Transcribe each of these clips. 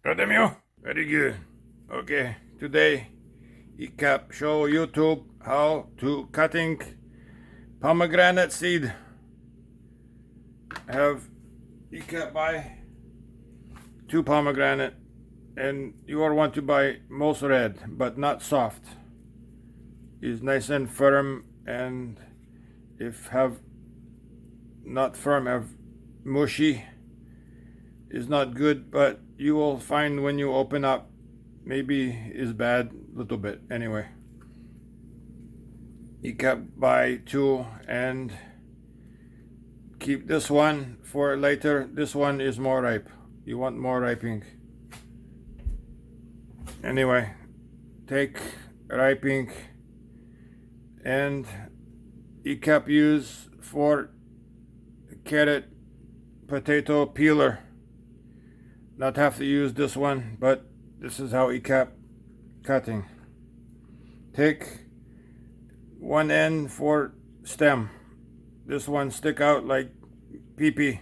Rademio? Very good. Okay, today ECAP show YouTube how to cutting pomegranate seed. Have ECAP buy 2 pomegranate, and you all want to buy most red but not soft. Is nice and firm, and if have not firm, have mushy, is not good, but you will find when you open up maybe is bad little bit. Anyway, you can buy 2 and keep this one for later. This one is more ripe. You want more ripening. Anyway, take ripening and ECAP use for carrot potato peeler. Not have to use this one, but this is how ECAP cutting. Take one end for stem. This one stick out like pee-pee,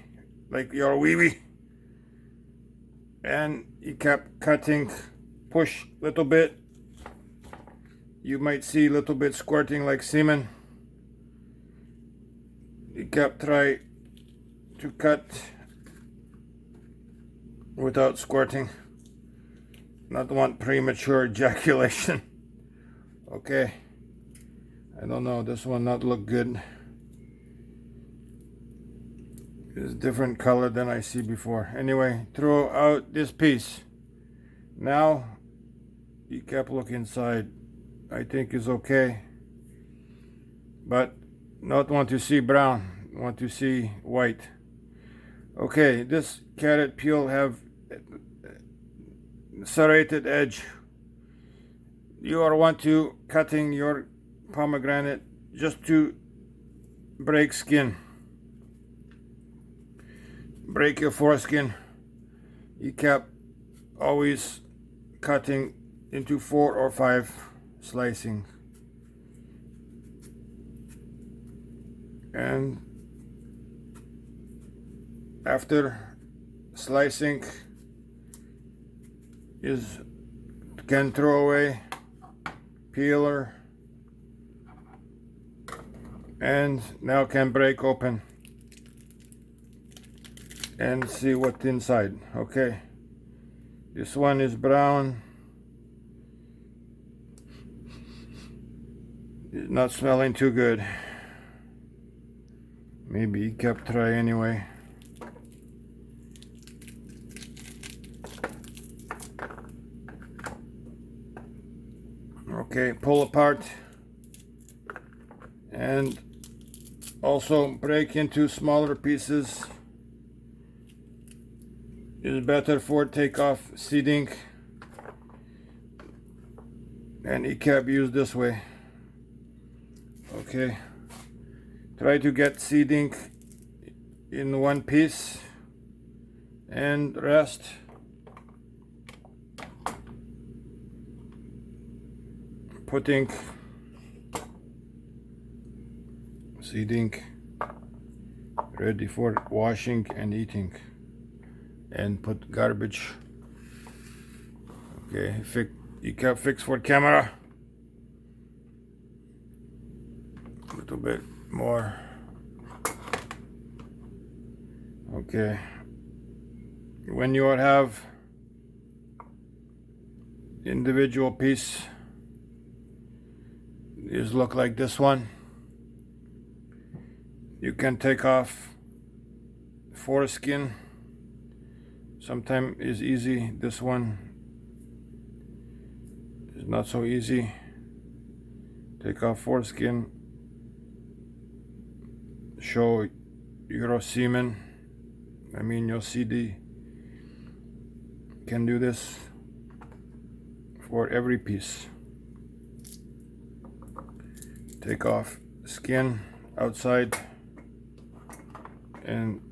like your wee-wee. And ECAP cutting, push little bit. You might see a little bit squirting like semen. ECAP try to cut without squirting. Not want premature ejaculation. Okay. I don't know, this one not look good. It's different color than I see before. Anyway, throw out this piece. Now, ECAP look inside. I think is okay. But not want to see brown, want to see white. Okay, this carrot peel have serrated edge. You are want to cutting your pomegranate just to break skin. Break your foreskin. ECAP always cutting into 4 or 5 slicing. And after slicing is can throw away peeler, and now can break open and see what's inside. Okay, this one is brown. It's not smelling too good. Maybe you kept try anyway. Okay, pull apart and also break into smaller pieces. Is better for takeoff seeding, and ECAP use this way. Okay, try to get seeding in one piece and rest putting seeding ready for washing and eating, and put garbage. Okay, ECAP fix for camera. A little bit more. Okay, when you have individual piece, is look like this one. You can take off foreskin. Sometimes is easy. This one is not so easy. Take off foreskin. Show your semen. I mean your CD. Can do this for every piece. Take off skin outside, and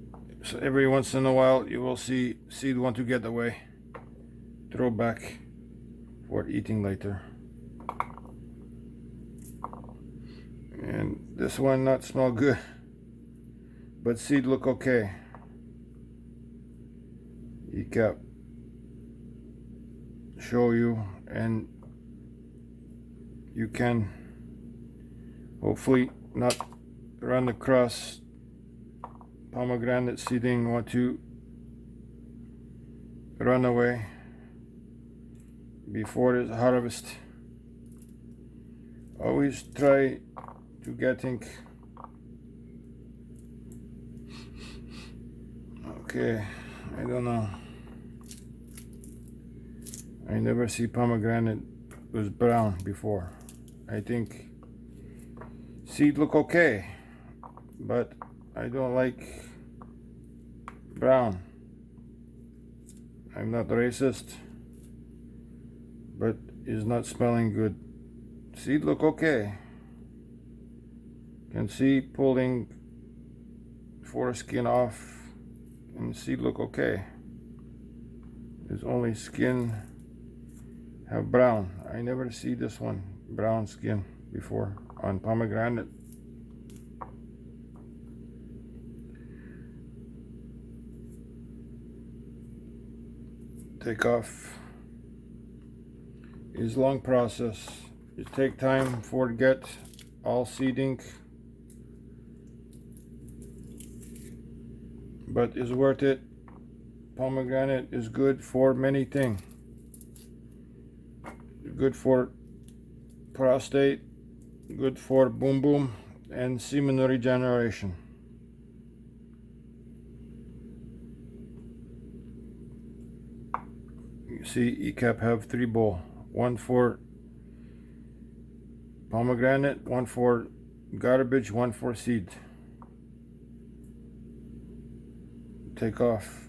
so every once in a while you will see seed want to get away. Throw back for eating later. And this one not smell good, but seed look okay. ECAP show you, and you can hopefully not run across pomegranate seeding want to run away before its harvest. Always try to getting okay, I don't know, I never see pomegranate was brown before. I think seed look okay, but I don't like brown. I'm not racist, but it's not smelling good. Seed look okay. Can see pulling foreskin off, and seed look okay. There's only skin have brown. I never see this one brown skin before on pomegranate. Take off is long process. It take time for get all seeding, but it's worth it. Pomegranate is good for many things. Good for prostate, good for boom boom, and semen regeneration. You see, ECAP have 3 bowl, one for pomegranate, one for garbage, one for seed. Take off.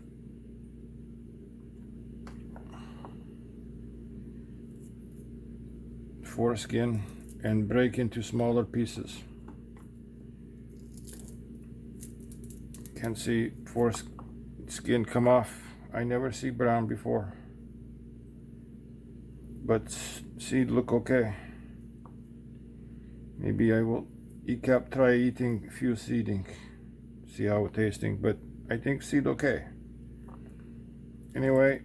Foreskin and break into smaller pieces. Can see foreskin come off. I never see brown before, but seed look okay. Maybe I will ECAP try eating a few seeding, see how it's tasting, but I think seed okay. Anyway,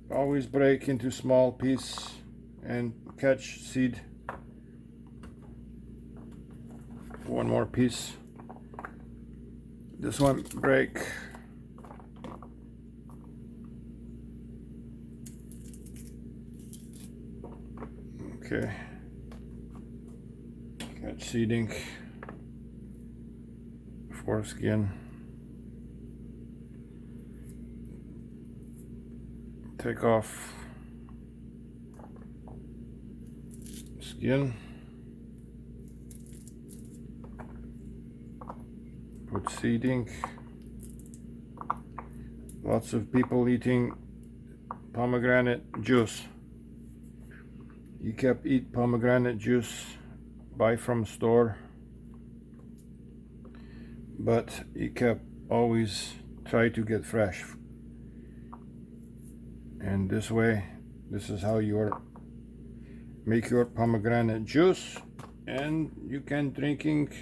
always break into small piece and catch seed. One more piece. This one break. Okay. Catch seeding. Foreskin. Take off skin. Put seeding. Lots of people eating pomegranate juice. You kept eat pomegranate juice, buy from store, but you kept always try to get fresh. And this way, this is how you make your pomegranate juice, and you can drinking,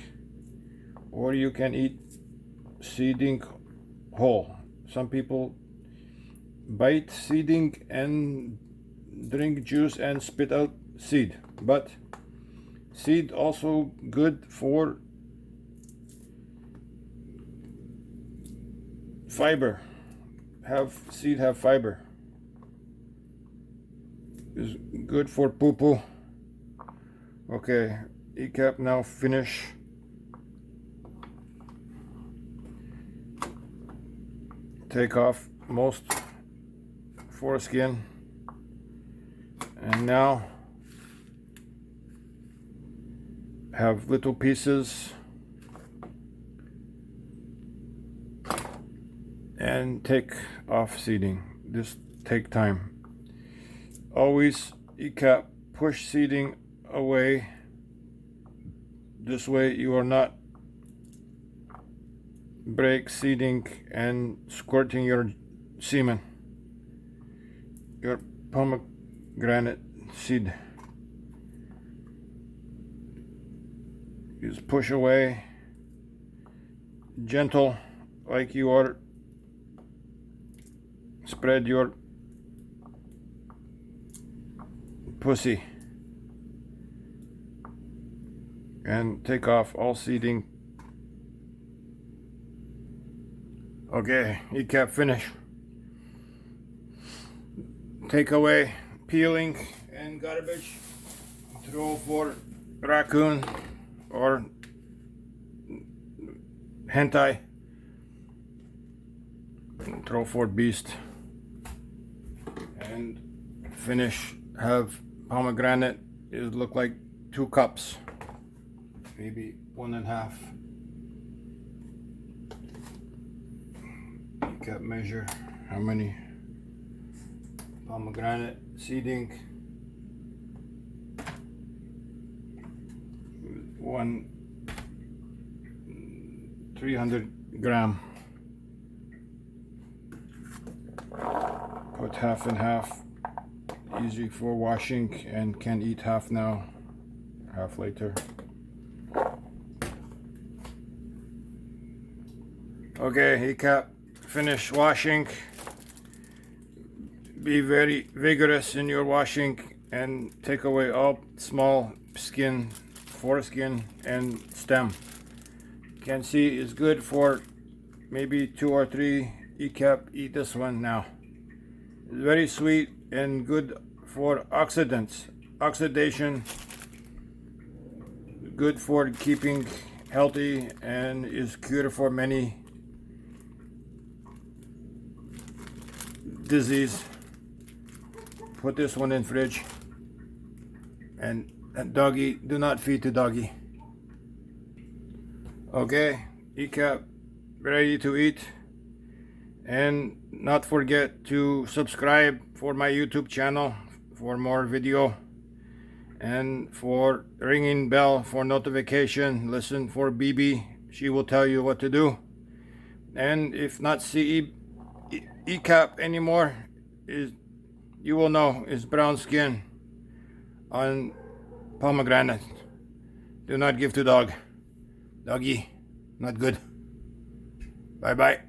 or you can eat seeding whole. Some people bite seeding and drink juice and spit out seed, but seed also good for fiber. Seed have fiber. Is good for poo poo. Okay, ECAP now finish. Take off most foreskin, and now have little pieces and take off seeding. This take time. Always ECAP push seeding away. This way you are not break seeding and squirting your semen, your pomegranate seed. Just push away, gentle, like you are spread your pussy and take off all seeding. Okay, E-cap finish. Take away peeling and garbage. Throw for raccoon or hentai. Throw for beast. And finish. Have pomegranate. It look like 2 cups, maybe 1.5. You can measure how many pomegranate seeding. 300 gram. Put half and half. Easy for washing, and can eat half now, half later. Okay, E-cap finish washing. Be very vigorous in your washing and take away all small skin, foreskin and stem. Can see it's good for maybe 2 or 3. E-cap, eat this one now. It's very sweet and good for oxidation, good for keeping healthy, and is cure for many disease. Put this one in fridge. And doggy, do not feed the doggy. Okay, E-cap ready to eat. And not forget to subscribe for my YouTube channel for more video, and for ringing bell for notification. Listen for BB, she will tell you what to do. And if not see E-cap anymore, is you will know is brown skin on pomegranate. Do not give to doggy, not good. Bye bye.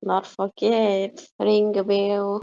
Not forget, ring the bell.